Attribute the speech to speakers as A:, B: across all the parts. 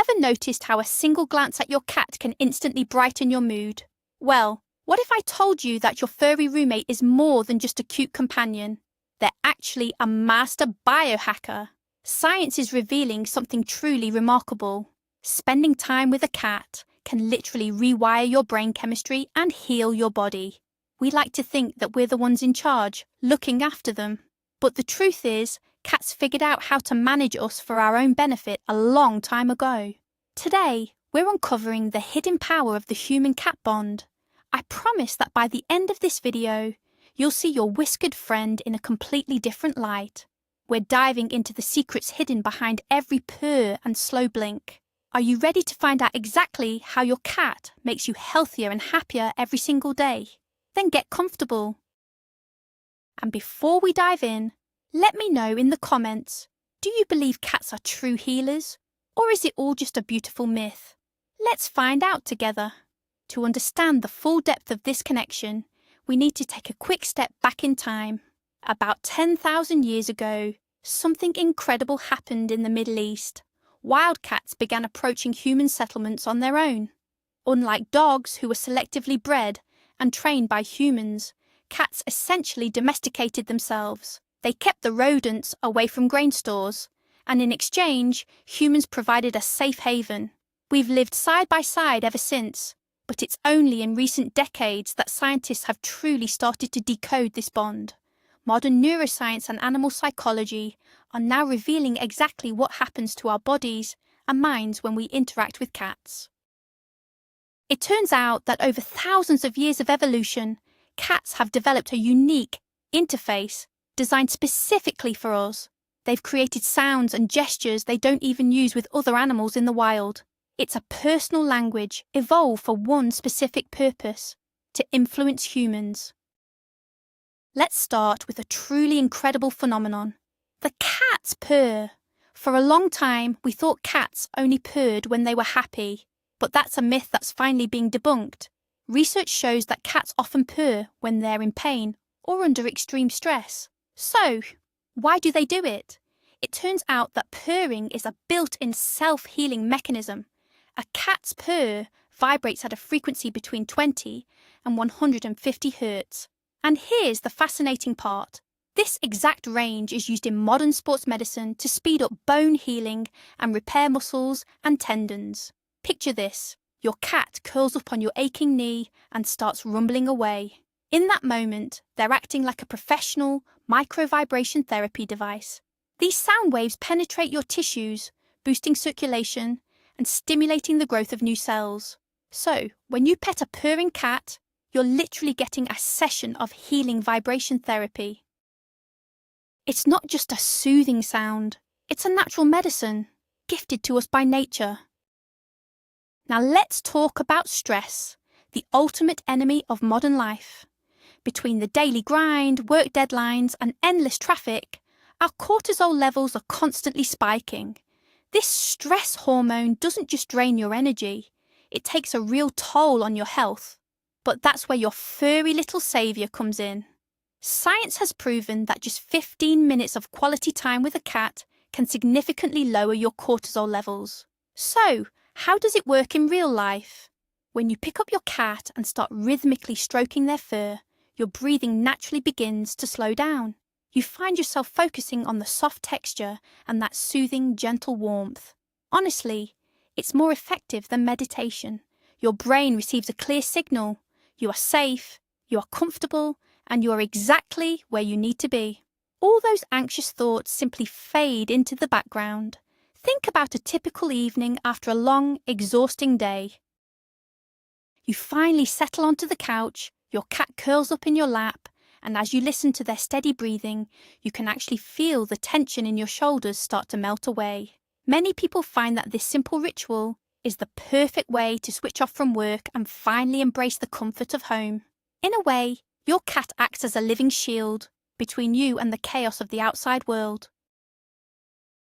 A: Ever noticed how a single glance at your cat can instantly brighten your mood? Well, what if I told you that your furry roommate is more than just a cute companion? They're actually a master biohacker. Science is revealing something truly remarkable. Spending time with a cat can literally rewire your brain chemistry and heal your body. We like to think that we're the ones in charge, looking after them. But the truth is, cats figured out how to manage us for our own benefit a long time ago. Today, we're uncovering the hidden power of the human-cat bond. I promise that by the end of this video, you'll see your whiskered friend in a completely different light. We're diving into the secrets hidden behind every purr and slow blink. Are you ready to find out exactly how your cat makes you healthier and happier every single day? Then get comfortable. And before we dive in, let me know in the comments, do you believe cats are true healers? Or is it all just a beautiful myth? Let's find out together. To understand the full depth of this connection, we need to take a quick step back in time. About 10,000 years ago, something incredible happened in the Middle East. Wildcats began approaching human settlements on their own. Unlike dogs who were selectively bred and trained by humans, cats essentially domesticated themselves. They kept the rodents away from grain stores, and in exchange, humans provided a safe haven. We've lived side by side ever since, but it's only in recent decades that scientists have truly started to decode this bond. Modern neuroscience and animal psychology are now revealing exactly what happens to our bodies and minds when we interact with cats. It turns out that over thousands of years of evolution, cats have developed a unique interface designed specifically for us. They've created sounds and gestures they don't even use with other animals in the wild. It's a personal language evolved for one specific purpose: to influence humans. Let's start with a truly incredible phenomenon. The cat's purr. For a long time, we thought cats only purred when they were happy, but that's a myth that's finally being debunked. Research shows that cats often purr when they're in pain or under extreme stress. So, why do they do it? It turns out that purring is a built-in self-healing mechanism. A cat's purr vibrates at a frequency between 20 and 150 Hz. And here's the fascinating part. This exact range is used in modern sports medicine to speed up bone healing and repair muscles and tendons. Picture this. Your cat curls up on your aching knee and starts rumbling away. In that moment, they're acting like a professional micro-vibration therapy device. These sound waves penetrate your tissues, boosting circulation and stimulating the growth of new cells. So, when you pet a purring cat, you're literally getting a session of healing vibration therapy. It's not just a soothing sound, it's a natural medicine, gifted to us by nature. Now let's talk about stress, the ultimate enemy of modern life. Between the daily grind, work deadlines, and endless traffic, our cortisol levels are constantly spiking. This stress hormone doesn't just drain your energy, it takes a real toll on your health. But that's where your furry little saviour comes in. Science has proven that just 15 minutes of quality time with a cat can significantly lower your cortisol levels. So, how does it work in real life? When you pick up your cat and start rhythmically stroking their fur, your breathing naturally begins to slow down. You find yourself focusing on the soft texture and that soothing, gentle warmth. Honestly, it's more effective than meditation. Your brain receives a clear signal. You are safe, you are comfortable, and you are exactly where you need to be. All those anxious thoughts simply fade into the background. Think about a typical evening after a long, exhausting day. You finally settle onto the couch, your cat curls up in your lap, and as you listen to their steady breathing, you can actually feel the tension in your shoulders start to melt away. Many people find that this simple ritual is the perfect way to switch off from work and finally embrace the comfort of home. In a way, your cat acts as a living shield between you and the chaos of the outside world.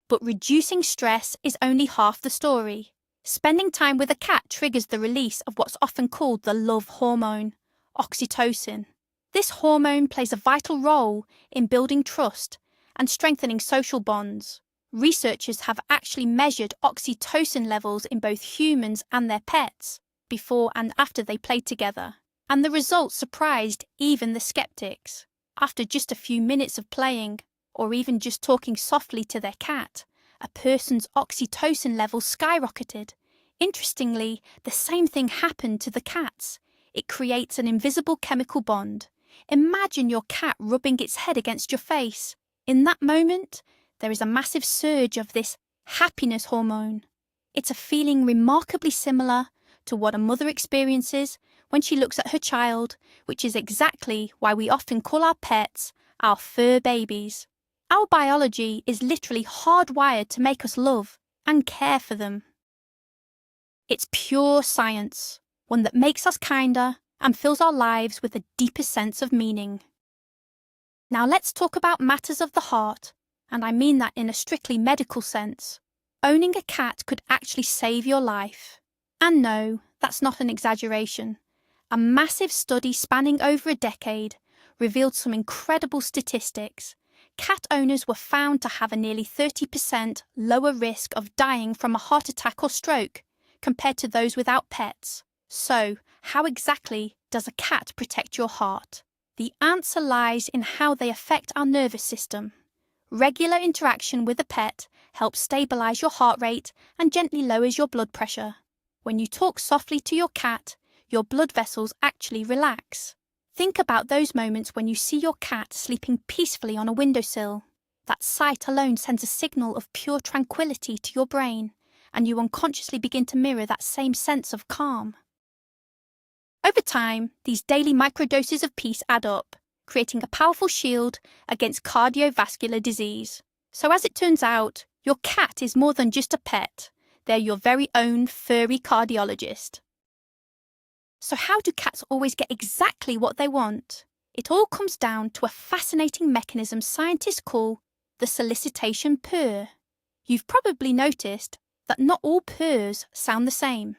A: But reducing stress is only half the story. Spending time with a cat triggers the release of what's often called the love hormone, oxytocin. This hormone plays a vital role in building trust and strengthening social bonds. Researchers have actually measured oxytocin levels in both humans and their pets before and after they played together, and the results surprised even the skeptics. After just a few minutes of playing, or even just talking softly to their cat, a person's oxytocin levels skyrocketed. Interestingly, the same thing happened to the cats. It creates an invisible chemical bond. Imagine your cat rubbing its head against your face. In that moment, there is a massive surge of this happiness hormone. It's a feeling remarkably similar to what a mother experiences when she looks at her child, which is exactly why we often call our pets our fur babies. Our biology is literally hardwired to make us love and care for them. It's pure science, one that makes us kinder and fills our lives with a deeper sense of meaning. Now let's talk about matters of the heart, and I mean that in a strictly medical sense. Owning a cat could actually save your life. And no, that's not an exaggeration. A massive study spanning over a decade revealed some incredible statistics. Cat owners were found to have a nearly 30% lower risk of dying from a heart attack or stroke compared to those without pets. So, how exactly does a cat protect your heart? The answer lies in how they affect our nervous system. Regular interaction with a pet helps stabilize your heart rate and gently lowers your blood pressure. When you talk softly to your cat, your blood vessels actually relax. Think about those moments when you see your cat sleeping peacefully on a windowsill. That sight alone sends a signal of pure tranquility to your brain, and you unconsciously begin to mirror that same sense of calm. Over time, these daily microdoses of peace add up, creating a powerful shield against cardiovascular disease. So as it turns out, your cat is more than just a pet. They're your very own furry cardiologist. So how do cats always get exactly what they want? It all comes down to a fascinating mechanism scientists call the solicitation purr. You've probably noticed that not all purrs sound the same.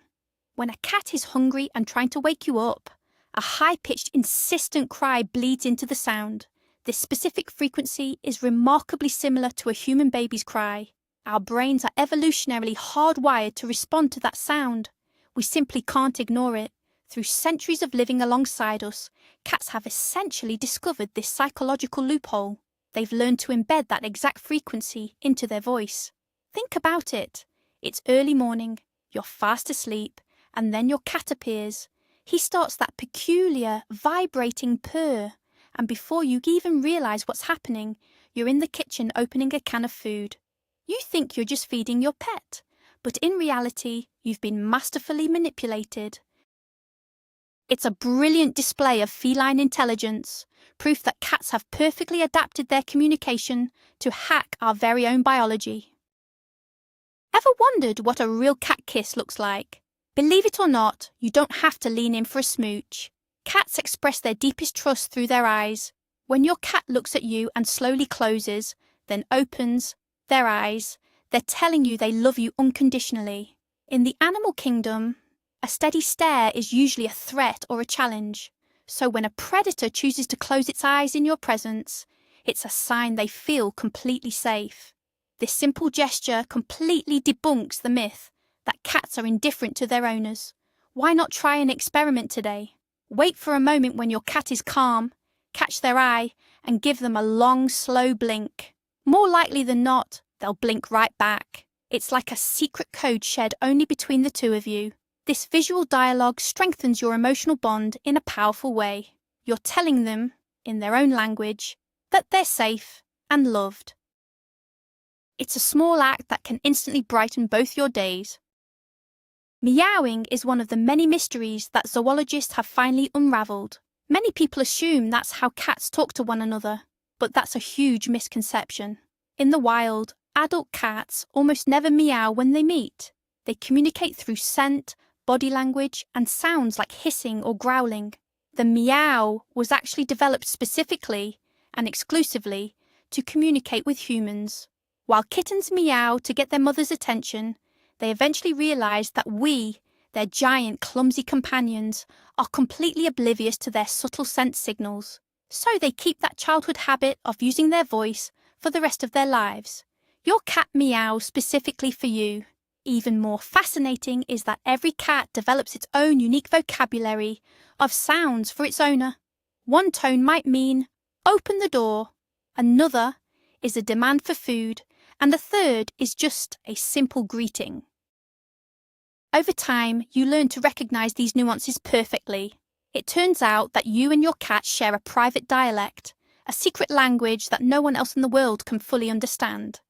A: When a cat is hungry and trying to wake you up, a high-pitched, insistent cry bleeds into the sound. This specific frequency is remarkably similar to a human baby's cry. Our brains are evolutionarily hardwired to respond to that sound. We simply can't ignore it. Through centuries of living alongside us, cats have essentially discovered this psychological loophole. They've learned to embed that exact frequency into their voice. Think about it. It's early morning, you're fast asleep, and then your cat appears. He starts that peculiar, vibrating purr, and before you even realise what's happening, you're in the kitchen opening a can of food. You think you're just feeding your pet, but in reality, you've been masterfully manipulated. It's a brilliant display of feline intelligence, proof that cats have perfectly adapted their communication to hack our very own biology. Ever wondered what a real cat kiss looks like? Believe it or not, you don't have to lean in for a smooch. Cats express their deepest trust through their eyes. When your cat looks at you and slowly closes, then opens their eyes, they're telling you they love you unconditionally. In the animal kingdom, a steady stare is usually a threat or a challenge. So when a predator chooses to close its eyes in your presence, it's a sign they feel completely safe. This simple gesture completely debunks the myth that cats are indifferent to their owners. Why not try an experiment today? Wait for a moment when your cat is calm, catch their eye, and give them a long, slow blink. More likely than not, they'll blink right back. It's like a secret code shared only between the two of you. This visual dialogue strengthens your emotional bond in a powerful way. You're telling them, in their own language, that they're safe and loved. It's a small act that can instantly brighten both your days. Meowing is one of the many mysteries that zoologists have finally unravelled. Many people assume that's how cats talk to one another, but that's a huge misconception. In the wild, adult cats almost never meow when they meet. They communicate through scent, body language, and sounds like hissing or growling. The meow was actually developed specifically and exclusively to communicate with humans. While kittens meow to get their mother's attention, they eventually realised that we, their giant, clumsy companions, are completely oblivious to their subtle scent signals. So they keep that childhood habit of using their voice for the rest of their lives. Your cat meows specifically for you. Even more fascinating is that every cat develops its own unique vocabulary of sounds for its owner. One tone might mean, open the door. Another is a demand for food. And the third is just a simple greeting. Over time, you learn to recognize these nuances perfectly. It turns out that you and your cat share a private dialect, a secret language that no one else in the world can fully understand.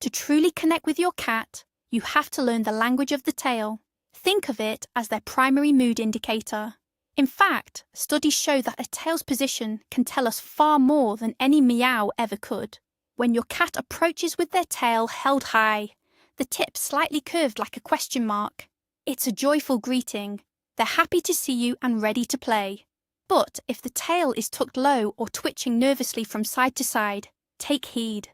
A: To truly connect with your cat, you have to learn the language of the tail. Think of it as their primary mood indicator. In fact, studies show that a tail's position can tell us far more than any meow ever could. When your cat approaches with their tail held high, the tip slightly curved like a question mark, it's a joyful greeting. They're happy to see you and ready to play. But if the tail is tucked low or twitching nervously from side to side, take heed.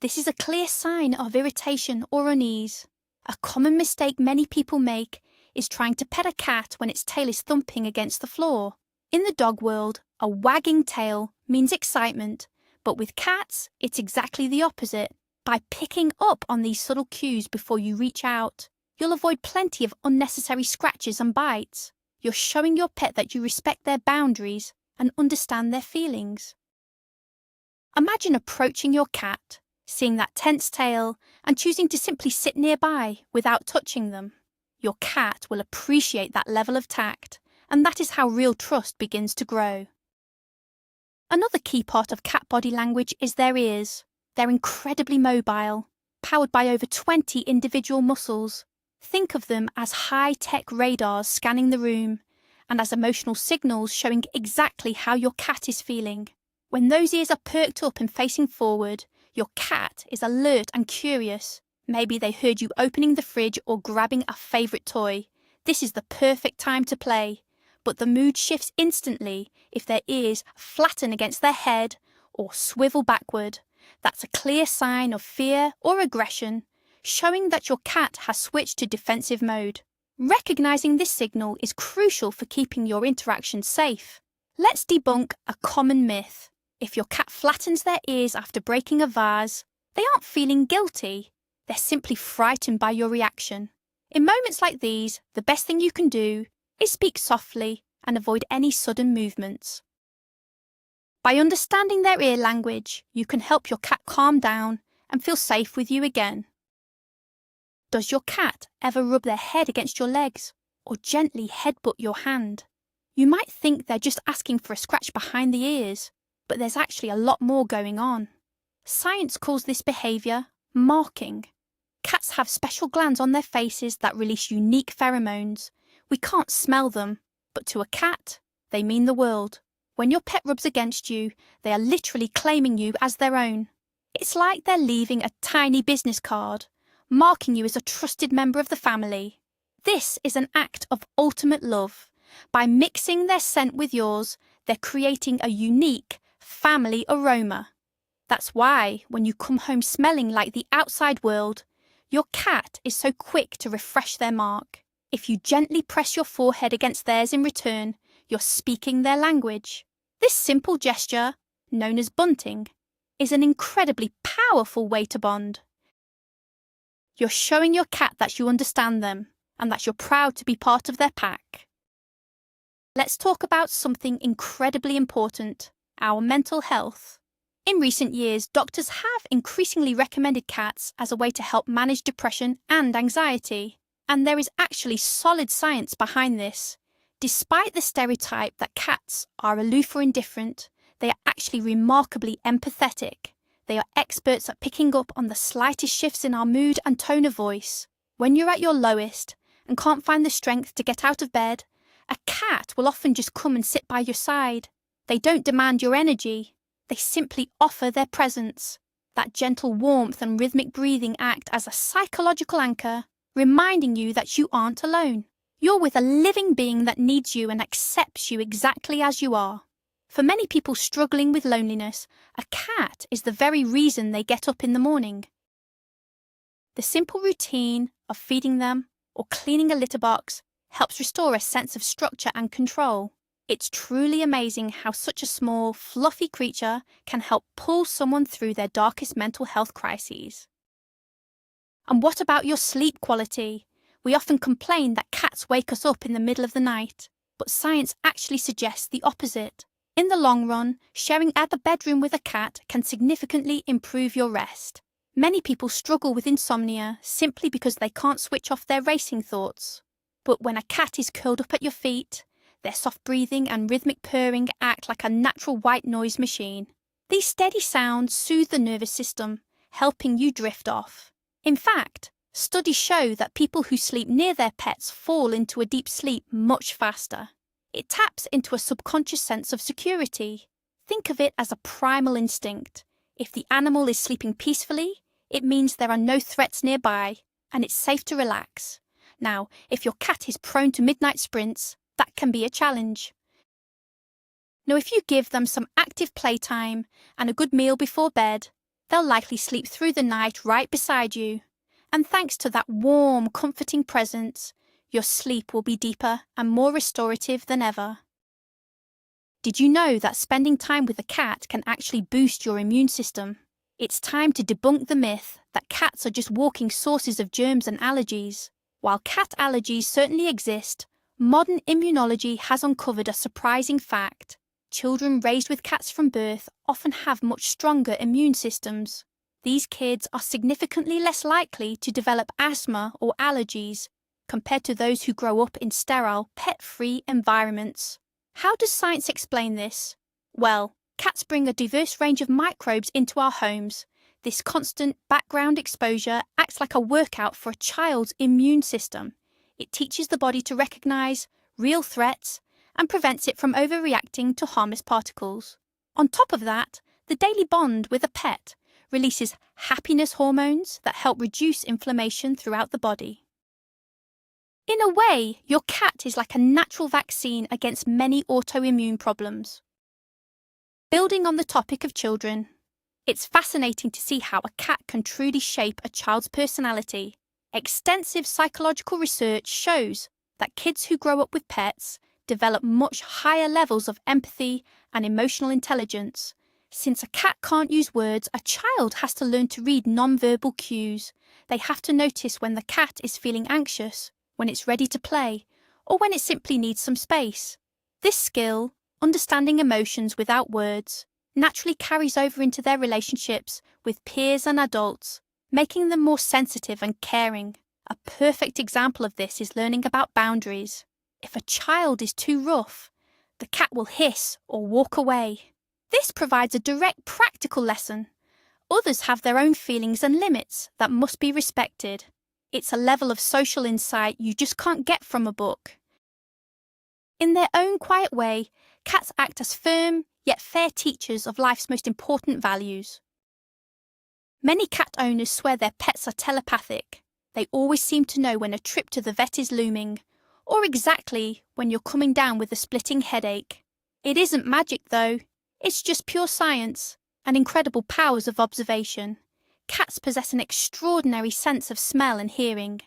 A: This is a clear sign of irritation or unease. A common mistake many people make is trying to pet a cat when its tail is thumping against the floor. In the dog world, a wagging tail means excitement, but with cats, it's exactly the opposite. By picking up on these subtle cues before you reach out, you'll avoid plenty of unnecessary scratches and bites. You're showing your pet that you respect their boundaries and understand their feelings. Imagine approaching your cat, seeing that tense tail, and choosing to simply sit nearby without touching them. Your cat will appreciate that level of tact, and that is how real trust begins to grow. Another key part of cat body language is their ears. They're incredibly mobile, powered by over 20 individual muscles. Think of them as high-tech radars scanning the room, and as emotional signals showing exactly how your cat is feeling. When those ears are perked up and facing forward, your cat is alert and curious. Maybe they heard you opening the fridge or grabbing a favourite toy. This is the perfect time to play. But the mood shifts instantly if their ears flatten against their head or swivel backward. That's a clear sign of fear or aggression, showing that your cat has switched to defensive mode. Recognizing this signal is crucial for keeping your interaction safe. Let's debunk a common myth. If your cat flattens their ears after breaking a vase, they aren't feeling guilty. They're simply frightened by your reaction. In moments like these, the best thing you can do is speak softly and avoid any sudden movements. By understanding their ear language, you can help your cat calm down and feel safe with you again. Does your cat ever rub their head against your legs or gently headbutt your hand? You might think they're just asking for a scratch behind the ears, but there's actually a lot more going on. Science calls this behaviour marking. Cats have special glands on their faces that release unique pheromones. We can't smell them, but to a cat, they mean the world. When your pet rubs against you, they are literally claiming you as their own. It's like they're leaving a tiny business card, marking you as a trusted member of the family. This is an act of ultimate love. By mixing their scent with yours, they're creating a unique family aroma. That's why, when you come home smelling like the outside world, your cat is so quick to refresh their mark. If you gently press your forehead against theirs in return, you're speaking their language. This simple gesture, known as bunting, is an incredibly powerful way to bond. You're showing your cat that you understand them and that you're proud to be part of their pack. Let's talk about something incredibly important, our mental health. In recent years, doctors have increasingly recommended cats as a way to help manage depression and anxiety. And there is actually solid science behind this. Despite the stereotype that cats are aloof or indifferent, they are actually remarkably empathetic. They are experts at picking up on the slightest shifts in our mood and tone of voice. When you're at your lowest and can't find the strength to get out of bed, a cat will often just come and sit by your side. They don't demand your energy. They simply offer their presence. That gentle warmth and rhythmic breathing act as a psychological anchor, reminding you that you aren't alone. You're with a living being that needs you and accepts you exactly as you are. For many people struggling with loneliness, a cat is the very reason they get up in the morning. The simple routine of feeding them or cleaning a litter box helps restore a sense of structure and control. It's truly amazing how such a small, fluffy creature can help pull someone through their darkest mental health crises. And what about your sleep quality? We often complain that cats wake us up in the middle of the night, but science actually suggests the opposite. In the long run, sharing the bedroom with a cat can significantly improve your rest. Many people struggle with insomnia simply because they can't switch off their racing thoughts. But when a cat is curled up at your feet, their soft breathing and rhythmic purring act like a natural white noise machine. These steady sounds soothe the nervous system, helping you drift off. In fact, studies show that people who sleep near their pets fall into a deep sleep much faster. It taps into a subconscious sense of security. Think of it as a primal instinct. If the animal is sleeping peacefully, it means there are no threats nearby, and it's safe to relax. Now, if your cat is prone to midnight sprints, that can be a challenge. Now, if you give them some active playtime and a good meal before bed, they'll likely sleep through the night right beside you. And thanks to that warm, comforting presence, your sleep will be deeper and more restorative than ever. Did you know that spending time with a cat can actually boost your immune system? It's time to debunk the myth that cats are just walking sources of germs and allergies. While cat allergies certainly exist, modern immunology has uncovered a surprising fact. Children raised with cats from birth often have much stronger immune systems. These kids are significantly less likely to develop asthma or allergies compared to those who grow up in sterile, pet-free environments. How does science explain this? Well, cats bring a diverse range of microbes into our homes. This constant background exposure acts like a workout for a child's immune system. It teaches the body to recognize real threats and prevents it from overreacting to harmless particles. On top of that, the daily bond with a pet releases happiness hormones that help reduce inflammation throughout the body. In a way, your cat is like a natural vaccine against many autoimmune problems. Building on the topic of children, it's fascinating to see how a cat can truly shape a child's personality. Extensive psychological research shows that kids who grow up with pets develop much higher levels of empathy and emotional intelligence. Since a cat can't use words, a child has to learn to read non-verbal cues. They have to notice when the cat is feeling anxious, when it's ready to play, or when it simply needs some space. This skill, understanding emotions without words, naturally carries over into their relationships with peers and adults, making them more sensitive and caring. A perfect example of this is learning about boundaries. If a child is too rough, the cat will hiss or walk away. This provides a direct practical lesson. Others have their own feelings and limits that must be respected. It's a level of social insight you just can't get from a book. In their own quiet way, cats act as firm yet fair teachers of life's most important values. Many cat owners swear their pets are telepathic. They always seem to know when a trip to the vet is looming, or exactly when you're coming down with a splitting headache. It isn't magic though, it's just pure science and incredible powers of observation. Cats possess an extraordinary sense of smell and hearing.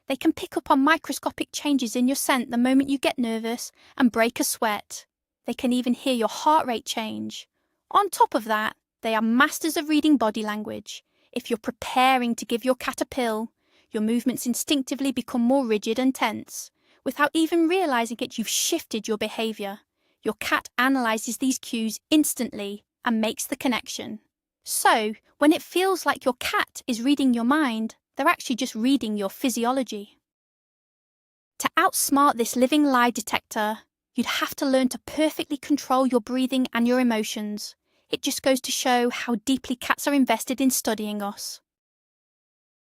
A: They can pick up on microscopic changes in your scent the moment you get nervous and break a sweat. They can even hear your heart rate change. On top of that, they are masters of reading body language. If you're preparing to give your cat a pill, your movements instinctively become more rigid and tense. Without even realizing it, you've shifted your behavior. Your cat analyzes these cues instantly and makes the connection. So, when it feels like your cat is reading your mind, they're actually just reading your physiology. To outsmart this living lie detector, you'd have to learn to perfectly control your breathing and your emotions. It just goes to show how deeply cats are invested in studying us.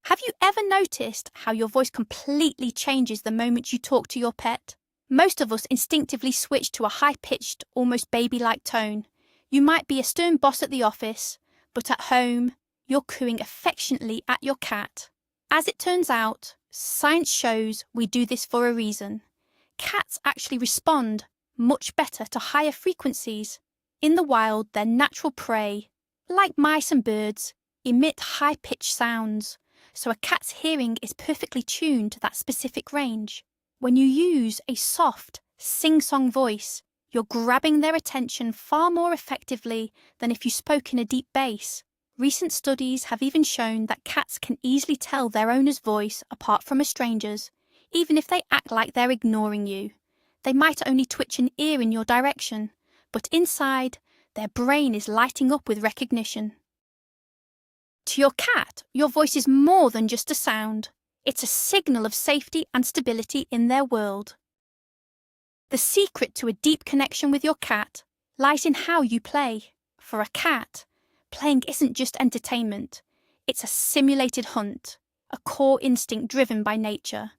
A: Have you ever noticed how your voice completely changes the moment you talk to your pet? Most of us instinctively switch to a high-pitched, almost baby-like tone. You might be a stern boss at the office, but at home, you're cooing affectionately at your cat. As it turns out, science shows we do this for a reason. Cats actually respond much better to higher frequencies. In the wild, their natural prey, like mice and birds, emit high-pitched sounds, so a cat's hearing is perfectly tuned to that specific range. When you use a soft, sing-song voice, You're grabbing their attention far more effectively than if you spoke in a deep bass. Recent studies have even shown that cats can easily tell their owner's voice apart from a stranger's, even if they act like they're ignoring you. They might only twitch an ear in your direction, but inside, their brain is lighting up with recognition. To your cat, your voice is more than just a sound. It's a signal of safety and stability in their world. The secret to a deep connection with your cat lies in how you play. For a cat, playing isn't just entertainment. It's a simulated hunt, a core instinct driven by nature.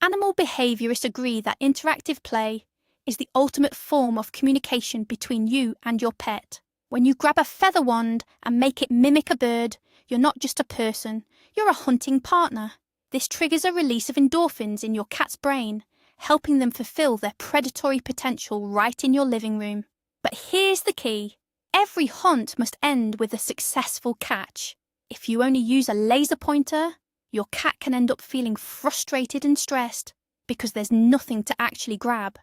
A: Animal behaviourists agree that interactive play is the ultimate form of communication between you and your pet. When you grab a feather wand and make it mimic a bird, you're not just a person, you're a hunting partner. This triggers a release of endorphins in your cat's brain, helping them fulfill their predatory potential right in your living room. But here's the key. Every hunt must end with a successful catch. If you only use a laser pointer, your cat can end up feeling frustrated and stressed because there's nothing to actually grab.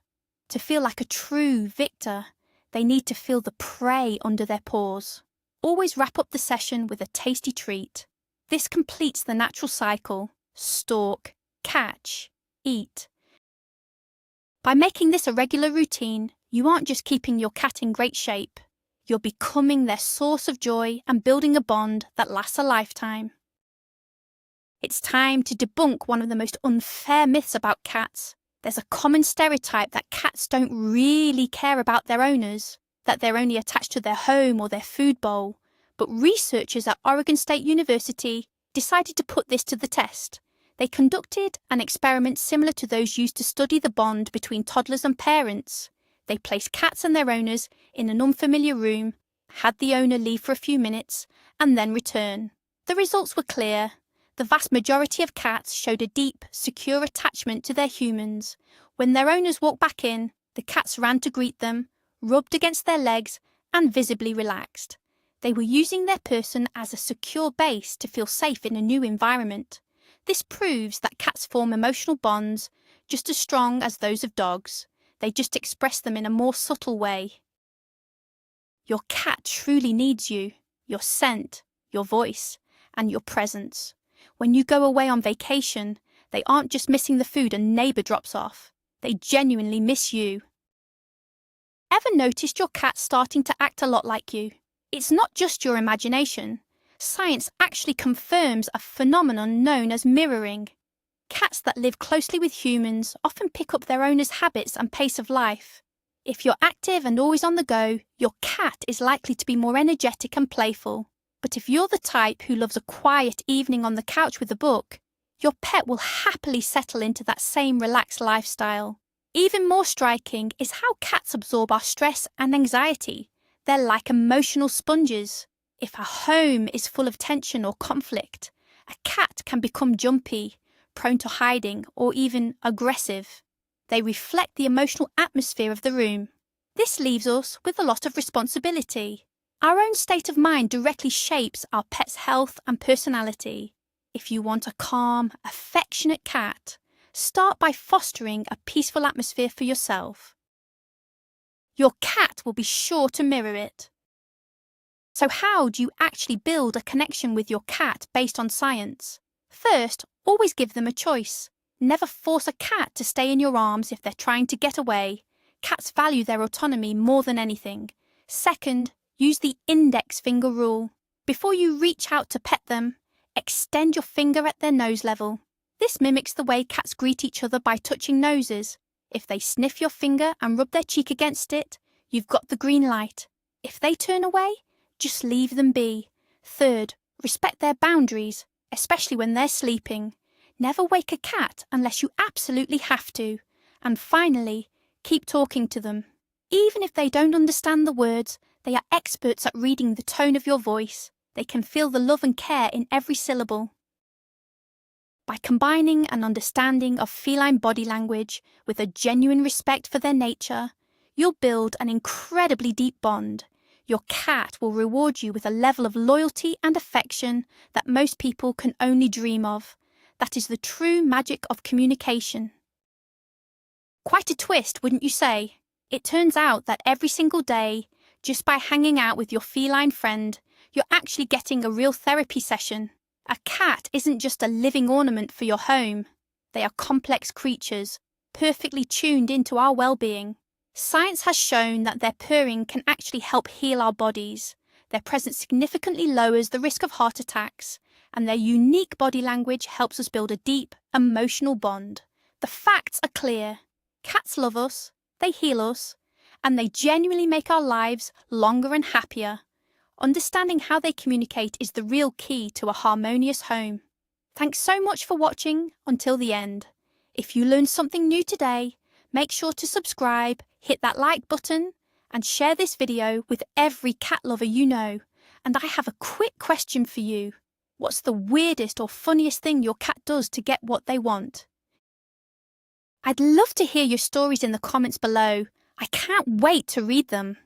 A: To feel like a true victor, they need to feel the prey under their paws. Always wrap up the session with a tasty treat. This completes the natural cycle: stalk, catch, eat. By making this a regular routine, you aren't just keeping your cat in great shape. You're becoming their source of joy and building a bond that lasts a lifetime. It's time to debunk one of the most unfair myths about cats. There's a common stereotype that cats don't really care about their owners, that they're only attached to their home or their food bowl. But researchers at Oregon State University decided to put this to the test. They conducted an experiment similar to those used to study the bond between toddlers and parents. They placed cats and their owners in an unfamiliar room, had the owner leave for a few minutes, and then return. The results were clear. The vast majority of cats showed a deep, secure attachment to their humans. When their owners walked back in, the cats ran to greet them, rubbed against their legs, and visibly relaxed. They were using their person as a secure base to feel safe in a new environment. This proves that cats form emotional bonds just as strong as those of dogs. They just express them in a more subtle way. Your cat truly needs you, your scent, your voice, and your presence. When you go away on vacation, they aren't just missing the food a neighbour drops off. They genuinely miss you. Ever noticed your cat starting to act a lot like you? It's not just your imagination. Science actually confirms a phenomenon known as mirroring. Cats that live closely with humans often pick up their owner's habits and pace of life. If you're active and always on the go, your cat is likely to be more energetic and playful. But if you're the type who loves a quiet evening on the couch with a book, your pet will happily settle into that same relaxed lifestyle. Even more striking is how cats absorb our stress and anxiety. They're like emotional sponges. If a home is full of tension or conflict, a cat can become jumpy, prone to hiding, or even aggressive. They reflect the emotional atmosphere of the room. This leaves us with a lot of responsibility. Our own state of mind directly shapes our pet's health and personality. If you want a calm, affectionate cat, start by fostering a peaceful atmosphere for yourself. Your cat will be sure to mirror it. So how do you actually build a connection with your cat based on science? First, always give them a choice. Never force a cat to stay in your arms if they're trying to get away. Cats value their autonomy more than anything. Second, use the index finger rule. Before you reach out to pet them, extend your finger at their nose level. This mimics the way cats greet each other by touching noses. If they sniff your finger and rub their cheek against it, you've got the green light. If they turn away, just leave them be. Third, respect their boundaries, especially when they're sleeping. Never wake a cat unless you absolutely have to. And finally, keep talking to them. Even if they don't understand the words, they are experts at reading the tone of your voice. They can feel the love and care in every syllable. By combining an understanding of feline body language with a genuine respect for their nature, you'll build an incredibly deep bond. Your cat will reward you with a level of loyalty and affection that most people can only dream of. That is the true magic of communication. Quite a twist, wouldn't you say? It turns out that every single day, just by hanging out with your feline friend, you're actually getting a real therapy session. A cat isn't just a living ornament for your home. They are complex creatures, perfectly tuned into our well-being. Science has shown that their purring can actually help heal our bodies. Their presence significantly lowers the risk of heart attacks, and their unique body language helps us build a deep, emotional bond. The facts are clear. Cats love us, they heal us, and they genuinely make our lives longer and happier. Understanding how they communicate is the real key to a harmonious home. Thanks so much for watching until the end. If you learned something new today, make sure to subscribe, hit that like button, and share this video with every cat lover you know. And I have a quick question for you. What's the weirdest or funniest thing your cat does to get what they want? I'd love to hear your stories in the comments below. I can't wait to read them.